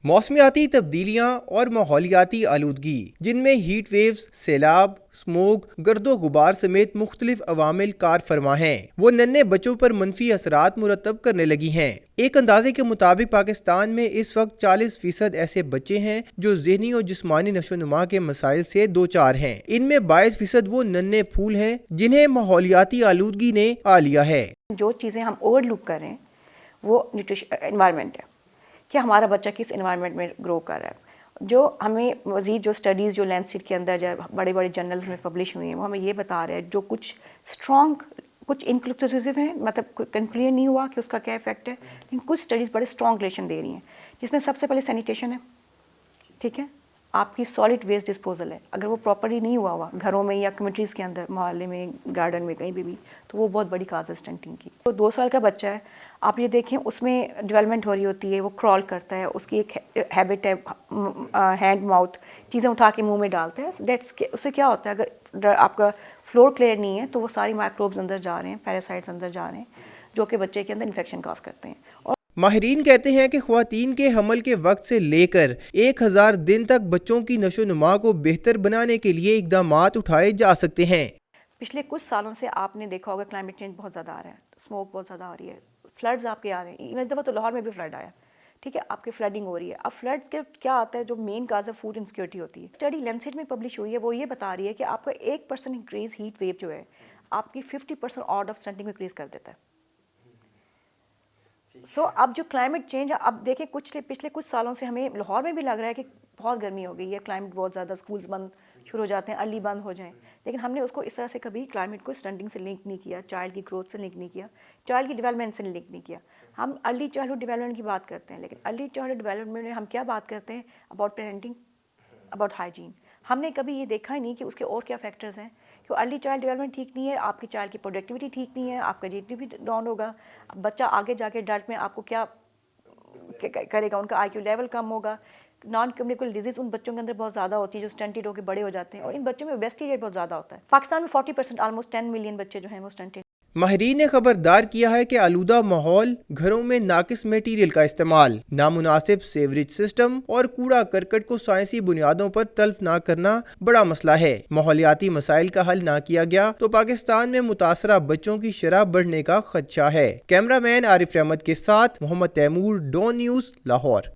मौसमियाती तब्दीलियां और माहौलियाती आलूदगी, जिनमें हीट वेव्स, सैलाब, स्मोक, गर्दो गुबार समेत मुख्तलिफ अवामिल कार फरमा हैं, वो नन्हे बच्चों पर मनफी असरात मुरतब करने लगी हैं। एक अंदाजे के मुताबिक पाकिस्तान में इस वक्त 40% ऐसे बच्चे हैं जो ज़हनी और जिस्मानी नशोनुमा के मसाइल से दो चार हैं। इनमें 22% वो नन्हे फूल हैं जिन्हें माहौलियाती आलूदगी ने आ लिया है। जो चीज़ें हम ओवरलुक कर रहे हैं वो न्यूट्रिशन एनवायरनमेंट है कि हमारा बच्चा किस एनवायरनमेंट में ग्रो कर रहा है। जो हमें मज़ीद जो स्टडीज़ जो लैंडस्केप के अंदर जो बड़े बड़े जर्नल्स में पब्लिश हुई हैं वो हमें ये बता रहे हैं, जो कुछ स्ट्रॉन्ग कुछ इंक्लूसिव हैं, मतलब कंक्लियर नहीं हुआ कि उसका क्या इफेक्ट है, लेकिन कुछ स्टडीज़ बड़े स्ट्रॉन्ग रिलेशन दे रही हैं, जिसमें सबसे पहले सैनिटेशन है। ठीक है, आपकी सॉलिड वेस्ट डिस्पोजल है, अगर वो प्रॉपरली नहीं हुआ घरों में या कम्युनिटीज़ के अंदर, मोहल्ले में, गार्डन में, कहीं भी तो वो बहुत बड़ी काज है स्टंटिंग की। तो 2 साल का बच्चा है, आप ये देखें उसमें डेवलपमेंट हो रही होती है, वो क्रॉल करता है, उसकी एक हैबिट है हैंड माउथ चीज़ें उठा के मुंह में डालता है। डेट्स उससे क्या होता है, अगर आपका फ्लोर क्लियर नहीं है तो वो सारी माइक्रोब्स अंदर जा रहे हैं, पैरासाइट्स अंदर जा रहे हैं, जो कि बच्चे के अंदर इन्फेक्शन काज करते हैं। और माहिरीन कहते हैं कि ख्वातीन के हमल के वक्त से लेकर 1000 दिन तक बच्चों की नशोनुमा को बेहतर बनाने के लिए इकदामात उठाए जा सकते हैं। पिछले कुछ सालों से आपने देखा होगा क्लाइमेट चेंज बहुत ज़्यादा आ रहा है, स्मोक बहुत ज़्यादा आ रही है, फ्लड्स आपके आ रहे हैं। इस दफ़ा तो लाहौर में भी फ्लड आया, ठीक है, आपकी फ्लडिंग हो रही है। अब फ्लड्स के क्या आता है, जो मेन काज है फूड इनसिक्योरिटी होती है। स्टडी लैंडसेट में पब्लिश हुई है, वो ये बता रही है कि आपका 1% इंक्रीज हीट वेव जो है आपकी 50% ऑर्डर ऑफ स्टंटिंग में इंक्रीज कर देता है। अब जो क्लाइमेट चेंज है, अब देखें पिछले कुछ सालों से हमें लाहौर में भी लग रहा है कि बहुत गर्मी हो गई है, क्लाइमेट बहुत ज़्यादा, स्कूल्स बंद शुरू हो जाते हैं, अर्ली बंद हो जाएं, लेकिन हमने उसको इस तरह से कभी क्लाइमेट को स्टंटिंग से लिंक नहीं किया, चाइल्ड की ग्रोथ से लिंक नहीं किया, चाइल्ड की डेवलपमेंट से लिंक नहीं किया। हम अर्ली चाइल्डहुड डेवलपमेंट की बात करते हैं, लेकिन अर्ली चाइल्डहुड डेवलपमेंट में हम क्या बात करते हैं, अबाउट पेरेंटिंग, अबाउट हाइजीन। हमने कभी ये देखा ही नहीं कि उसके और क्या फैक्टर्स हैं। कि अर्ली चाइल्ड डेवलपमेंट ठीक नहीं है, आपकी चाइल्ड की प्रोडक्टिविटी ठीक नहीं है, आपका जीडीपी डाउन होगा, बच्चा आगे जाके एडल्ट में आपको क्या करेगा, उनका आईक्यू लेवल कम होगा, नॉन कम्युनिकेबल डिजीज उन बच्चों के अंदर बहुत ज़्यादा होती है जो स्टंटेड होकर बड़े हो जाते हैं, और इन बच्चों में ओबेसिटी रेट बहुत ज़्यादा होता है। पाकिस्तान में 40% ऑलमोस्ट 10 मिलियन बच्चे जो हैं वो स्टंटेड। माहिरीन ने खबरदार किया है कि आलूदा माहौल, घरों में नाकिस मटीरियल का इस्तेमाल, नामुनासिब सेवरेज सिस्टम और कूड़ा करकट को साइंसी बुनियादों पर तल्फ ना करना बड़ा मसला है। माहौलियाती मसाइल का हल ना किया गया तो पाकिस्तान में मुतासरा बच्चों की शरह बढ़ने का खदशा है। कैमरामैन आरिफ रहमत के साथ मोहम्मद तैमूर, डॉन न्यूज़, लाहौर।